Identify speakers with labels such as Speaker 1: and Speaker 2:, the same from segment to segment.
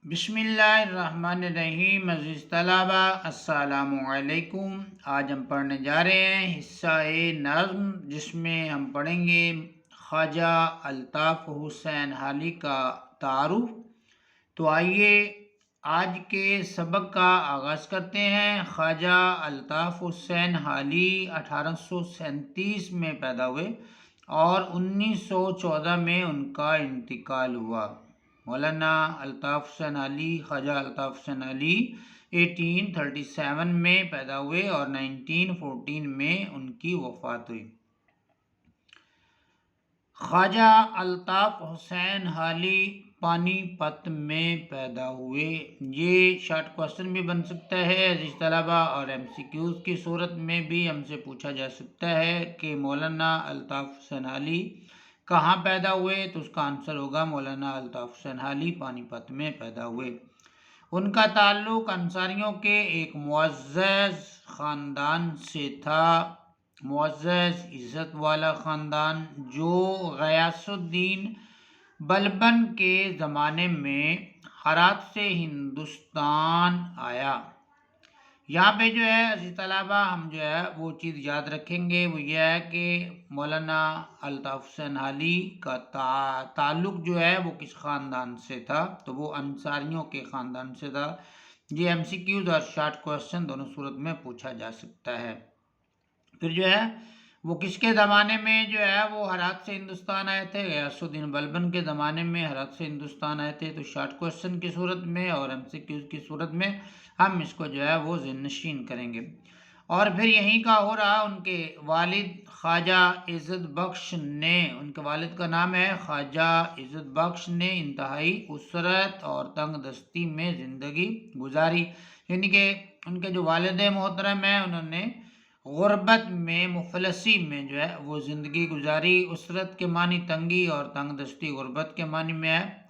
Speaker 1: بسم اللہ الرحمن الرحیم۔ عزیز طلبہ السلام علیکم۔ آج ہم پڑھنے جا رہے ہیں حصہ نظم، جس میں ہم پڑھیں گے خواجہ الطاف حسین حالی کا تعارف۔ تو آئیے آج کے سبق کا آغاز کرتے ہیں۔ خواجہ الطاف حسین حالی 1837 میں پیدا ہوئے اور 1914 میں ان کا انتقال ہوا۔ مولانا الطاف حسین حالی، خواجہ الطاف حسین حالی 1837 میں پیدا ہوئے اور 1914 میں ان کی وفات ہوئی۔ خواجہ الطاف حسین حالی پانی پت میں پیدا ہوئے۔ یہ شارٹ کوسچن بھی بن سکتا ہے عزیز طلبہ، اور ایم سی کیوز کی صورت میں بھی ہم سے پوچھا جا سکتا ہے کہ مولانا الطاف حسین حالی کہاں پیدا ہوئے، تو اس کا آنسر ہوگا مولانا الطاف حسین حالی پانی پت میں پیدا ہوئے۔ ان کا تعلق انصاریوں کے ایک معزز خاندان سے تھا، معزز عزت والا خاندان، جو غیاث الدین بلبن کے زمانے میں ہرات سے ہندوستان آیا۔ یہاں پہ جو ہے عزیز طلبہ ہم جو ہے وہ چیز یاد رکھیں گے، وہ یہ ہے کہ مولانا الطاف حسین حالی کا تعلق جو ہے وہ کس خاندان سے تھا، تو وہ انصاریوں کے خاندان سے تھا۔ یہ ایم سی کیوز اور شارٹ کوسچن دونوں صورت میں پوچھا جا سکتا ہے۔ پھر جو ہے وہ کس کے زمانے میں جو ہے وہ ہرات سے ہندوستان آئے تھے؟ غیاث الدین بلبن کے زمانے میں ہرات سے ہندوستان آئے تھے۔ تو شارٹ کوسچن کی صورت میں اور ایم سی کیوز کی صورت میں ہم اس کو جو ہے وہ ذہن نشین کریں گے۔ اور پھر یہیں کا ہو رہا ان کے والد خواجہ عزت بخش نے، ان کے والد کا نام ہے خواجہ عزت بخش نے انتہائی اسرت اور تنگ دستی میں زندگی گزاری، یعنی کہ ان کے جو والد محترم ہیں انہوں نے غربت میں، مفلسی میں جو ہے وہ زندگی گزاری۔ اسرت کے معنی تنگی اور تنگ دستی غربت کے معنی میں ہے۔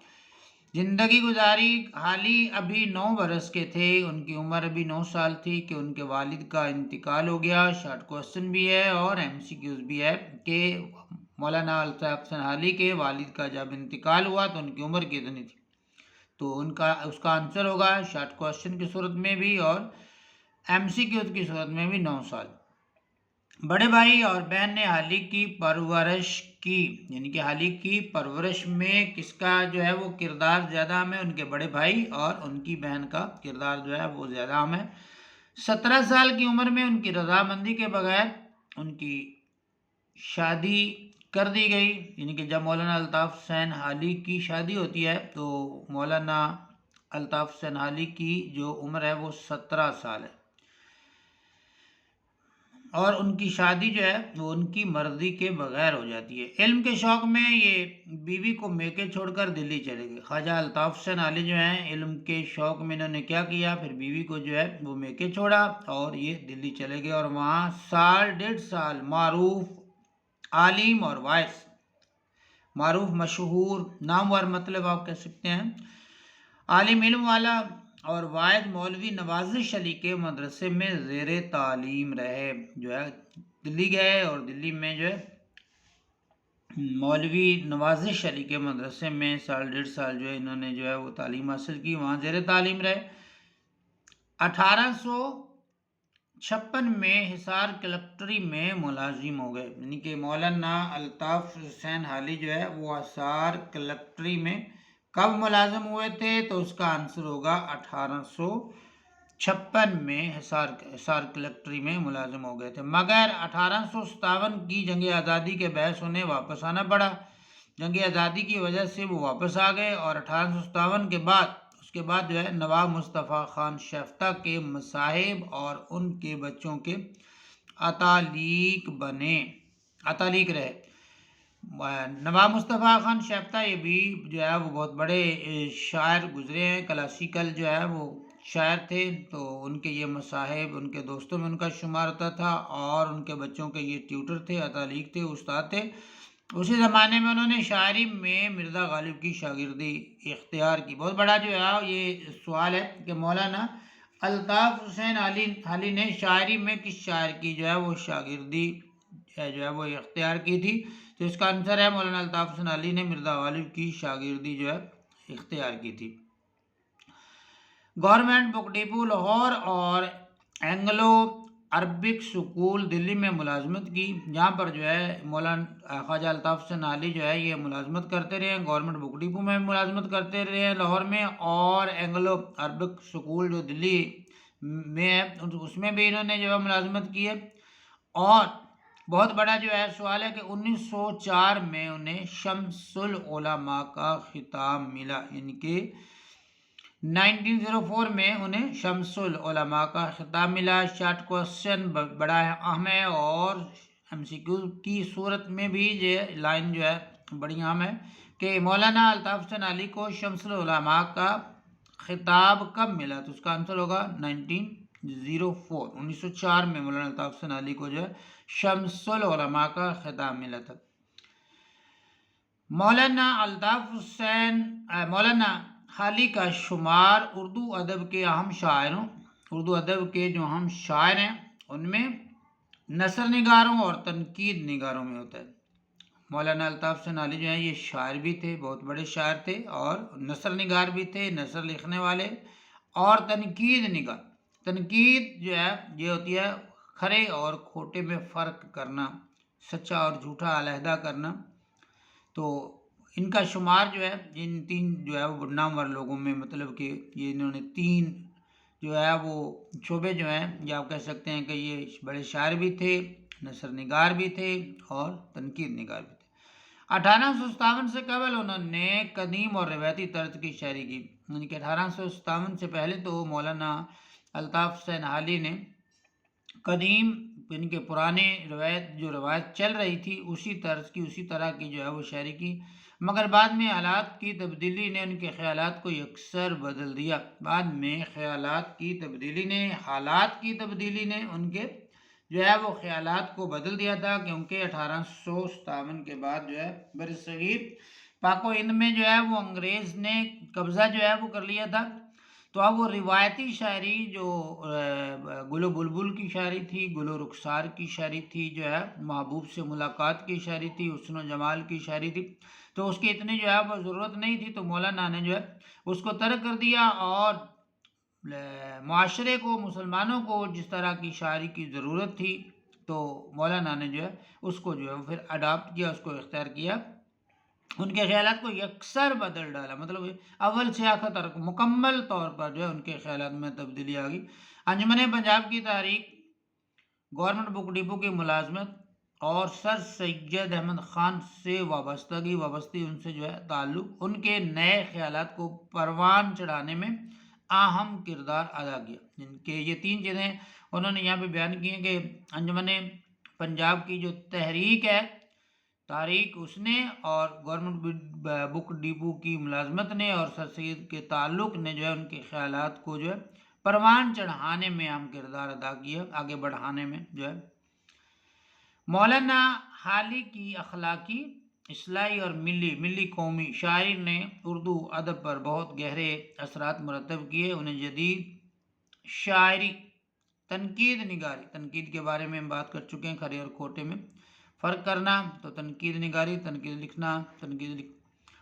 Speaker 1: زندگی گزاری۔ حالی ابھی 9 برس کے تھے، ان کی عمر ابھی 9 سال تھی کہ ان کے والد کا انتقال ہو گیا۔ شارٹ کوسچن بھی ہے اور ایم سی کیوز بھی ہے کہ مولانا الطاف حسین حالی کے والد کا جب انتقال ہوا تو ان کی عمر کتنی تھی، تو اس کا آنسر ہوگا شارٹ کوسچن کی صورت میں بھی اور ایم سی کیوز کی صورت میں بھی 9 سال۔ بڑے بھائی اور بہن نے حالی کی پرورش کی، یعنی کہ حالی کی پرورش میں کس کا جو ہے وہ کردار زیادہ اہم ہے؟ ان کے بڑے بھائی اور ان کی بہن کا کردار جو ہے وہ زیادہ اہم ہے۔ 17 سال کی عمر میں ان کی رضامندی کے بغیر ان کی شادی کر دی گئی، یعنی کہ جب مولانا الطاف حسین حالی کی شادی ہوتی ہے تو مولانا الطاف حسین حالی کی جو عمر ہے وہ 17 سال ہے، اور ان کی شادی جو ہے وہ ان کی مرضی کے بغیر ہو جاتی ہے۔ علم کے شوق میں یہ بیوی کو میکے چھوڑ کر دلی چلے گئے۔ خواجہ الطاف حسین حالی جو ہیں علم کے شوق میں انہوں نے کیا کیا، پھر بیوی کو جو ہے وہ میکے چھوڑا اور یہ دلی چلے گئے، اور وہاں سال 1.5 سال معروف عالم اور وائس، معروف مشہور نامور مطلب آپ کہہ سکتے ہیں، عالم علم والا اور واحد مولوی نوازش علی کے مدرسے میں زیر تعلیم رہے۔ جو ہے دلی گئے اور دلی میں جو ہے مولوی نوازش علی کے مدرسے میں سال 1.5 سال جو ہے انہوں نے جو ہے وہ تعلیم حاصل کی، وہاں زیر تعلیم رہے۔ 1856 میں حصار کلکٹری میں ملازم ہو گئے، یعنی کہ مولانا الطاف حسین حالی جو ہے وہ حصار کلکٹری میں کب ملازم ہوئے تھے؟ تو اس کا آنسر ہوگا 1856 میں حصار کلکٹری میں ملازم ہو گئے تھے، مگر 1857 کی جنگ آزادی کے باعث انہیں واپس آنا پڑا۔ جنگ آزادی کی وجہ سے وہ واپس آ گئے اور 1857 کے بعد جو ہے نواب مصطفیٰ خان شیفتہ کے مصاحب اور ان کے بچوں کے اتالیق رہے۔ نواب مصطفیٰ خان شیفتہ یہ بھی جو ہے وہ بہت بڑے شاعر گزرے ہیں، کلاسیکل جو ہے وہ شاعر تھے، تو ان کے یہ مصاحب ان کے دوستوں میں ان کا شمار ہوتا تھا، اور ان کے بچوں کے یہ ٹیوٹر تھے، اتالیق تھے، استاد تھے۔ اسی زمانے میں انہوں نے شاعری میں مرزا غالب کی شاگردی اختیار کی۔ بہت بڑا جو ہے یہ سوال ہے کہ مولانا الطاف حسین حالی نے شاعری میں کس شاعر کی جو ہے وہ شاگردی جو ہے وہ اختیار کی تھی؟ تو اس کا آنسر ہے مولانا الطاف حسین حالی نے مرزا غالب کی شاگردی جو ہے اختیار کی تھی۔ گورنمنٹ بک ڈپو لاہور اور اینگلو عربک سکول دلی میں ملازمت کی، جہاں پر جو ہے مولانا خواجہ الطاف حسین علی جو ہے یہ ملازمت کرتے رہے ہیں۔ گورنمنٹ بک ڈپو میں ملازمت کرتے رہے ہیں لاہور میں، اور اینگلو عربک سکول جو دلی میں ہے اس میں بھی انہوں نے جو ہے ملازمت کی ہے۔ اور بہت بڑا جو ہے سوال ہے کہ 1904 میں انہیں شمس العلماء کا خطاب ملا، یعنی کہ 1904 میں انہیں شمس العلماء کا خطاب ملا۔ شارٹ کوسچن بڑا اہم ہے، اور ایم سی کیو کی صورت میں بھی یہ لائن جو ہے بڑی اہم ہے کہ مولانا الطاف حسین علی کو شمس العلماء کا خطاب کب ملا، تو اس کا آنسر ہوگا 1904 میں مولانا الطاف حسین علی کو جو ہے شمس العلماء کا خطاب ملا تھا۔ مولانا الطاف حسین مولانا حالی کا شمار اردو ادب کے اہم شاعروں، اردو ادب کے جو اہم شاعر ہیں ان میں نثر نگاروں اور تنقید نگاروں میں ہوتا ہے۔ مولانا الطاف حسین علی جو ہیں یہ شاعر بھی تھے، بہت بڑے شاعر تھے، اور نثر نگار بھی تھے، نثر لکھنے والے، اور تنقید نگار۔ تنقید جو ہے یہ ہوتی ہے کھرے اور کھوٹے میں فرق کرنا، سچا اور جھوٹا علیحدہ کرنا۔ تو ان کا شمار جو ہے ان تین جو ہے وہ نامور لوگوں میں، مطلب کہ یہ انہوں نے تین جو ہے وہ شعبے جو ہیں، یا آپ کہہ سکتے ہیں کہ یہ بڑے شاعر بھی تھے، نثر نگار بھی تھے، اور تنقید نگار بھی تھے۔ 1857 سے قبل انہوں نے قدیم اور روایتی طرز کی شاعری کی، یعنی کہ 1857 سے پہلے تو مولانا الطاف حسین علی نے قدیم یعنی کہ پرانے روایت چل رہی تھی اسی طرز کی، اسی طرح کی جو ہے وہ شاعری کی، مگر بعد میں حالات کی تبدیلی نے ان کے خیالات کو یکسر بدل دیا۔ بعد میں حالات کی تبدیلی نے ان کے جو ہے وہ خیالات کو بدل دیا تھا، کیونکہ 1857 کے بعد جو ہے برصغیر پاک و ہند میں جو ہے وہ انگریز نے قبضہ جو ہے وہ کر لیا تھا۔ تو اب وہ روایتی شاعری جو گل و بلبل کی شاعری تھی، گل و رخسار کی شاعری تھی، جو ہے محبوب سے ملاقات کی شاعری تھی، حسن و جمال کی شاعری تھی، تو اس کی اتنی جو ہے وہ ضرورت نہیں تھی، تو مولانا نے جو ہے اس کو ترک کر دیا، اور معاشرے کو، مسلمانوں کو جس طرح کی شاعری کی ضرورت تھی تو مولانا نے جو ہے اس کو جو ہے پھر اڈاپٹ کیا، اس کو اختیار کیا، ان کے خیالات کو یکسر بدل ڈالا، مطلب اول سے آخر تک مکمل طور پر جو ہے ان کے خیالات میں تبدیلی آ گئی۔ انجمن پنجاب کی تحریک، گورنمنٹ بک ڈپو کی ملازمت، اور سر سید احمد خان سے وابستگی ان سے جو ہے تعلق، ان کے نئے خیالات کو پروان چڑھانے میں اہم کردار ادا کیا۔ جن کے یہ تین چیزیں انہوں نے یہاں پہ بیان کی ہیں کہ انجمن پنجاب کی جو تحریک ہے، تاریخ اس نے، اور گورنمنٹ بک ڈپو کی ملازمت نے، اور سر سید کے تعلق نے جو ہے ان کے خیالات کو جو ہے پروان چڑھانے میں اہم کردار ادا کیا، آگے بڑھانے میں جو ہے۔ مولانا حالی کی اخلاقی، اصلاحی اور ملی قومی شاعری نے اردو ادب پر بہت گہرے اثرات مرتب کیے۔ انہیں جدید شاعری، تنقید کے بارے میں ہم بات کر چکے ہیں، کھرے اور کھوٹے میں فرق کرنا، تو تنقید نگاری، تنقید لکھنا،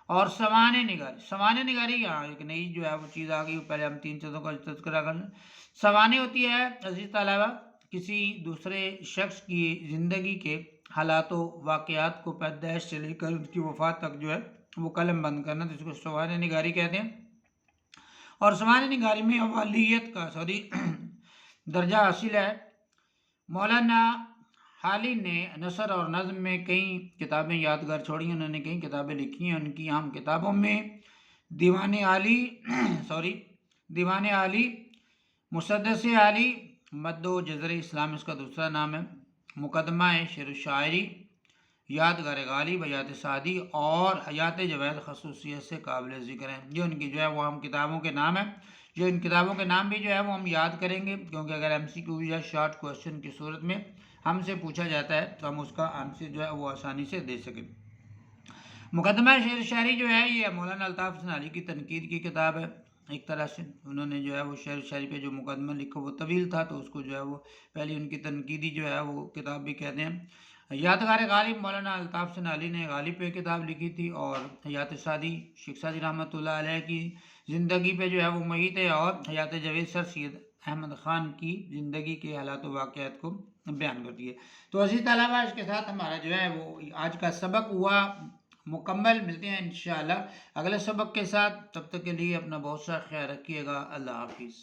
Speaker 1: اور سوانح نگاری یہاں ایک نئی جو ہے وہ چیز آ گئی، پہلے ہم تین چیزوں کا تذکرہ کر لیں۔ سوانح ہوتی ہے عزیز طلبہ کسی دوسرے شخص کی زندگی کے حالات و واقعات کو پیدائش سے لے کر ان کی وفات تک جو ہے وہ قلم بند کرنا، جس کو سوانح نگاری کہتے ہیں۔ اور سوانح نگاری میں اولیت کا درجہ حاصل ہے۔ مولانا حالی نے نثر اور نظم میں کئی کتابیں یادگار چھوڑی، انہوں نے کئی کتابیں لکھی ہیں۔ ان کی اہم کتابوں میں دیوان عالی، مسدس عالی، مد و جزر اسلام اس کا دوسرا نام ہے، مقدمہ شعر و شاعری، یادگار غالب، حیات سعدی، اور حیات جوید خصوصیت سے قابل ذکر ہیں۔ جو ان کی جو ہے وہ ہم کتابوں کے نام ہیں، جو ان کتابوں کے نام بھی جو ہے وہ ہم یاد کریں گے، کیونکہ اگر ایم سی کیو یا شارٹ کوشچن کی صورت میں ہم سے پوچھا جاتا ہے تو ہم اس کا آنسر جو ہے وہ آسانی سے دے سکیں۔ مقدمہ شعر شاعری جو ہے یہ مولانا الطاف حسین علی کی تنقید کی کتاب ہے۔ ایک طرح سے انہوں نے جو ہے وہ شعر شاعری پہ جو مقدمہ لکھا وہ طویل تھا، تو اس کو جو ہے وہ پہلی ان کی تنقیدی جو ہے وہ کتاب بھی کہتے ہیں۔ یادگار غالب مولانا الطاف حسین علی نے غالب پہ کتاب لکھی تھی، اور حیات سعدی شیخ سعدی رحمۃ اللہ علیہ کی زندگی پہ جو ہے وہ محیط ہے، اور حیات جاوید سر سید احمد خان کی زندگی کے حالات و واقعات کو بیان کرتی ہے۔ تو عزیز طلباء، اس کے ساتھ ہمارا جو ہے وہ آج کا سبق ہوا مکمل۔ ملتے ہیں انشاءاللہ اگلے سبق کے ساتھ، تب تک کے لیے اپنا بہت سا خیال رکھیے گا۔ اللہ حافظ۔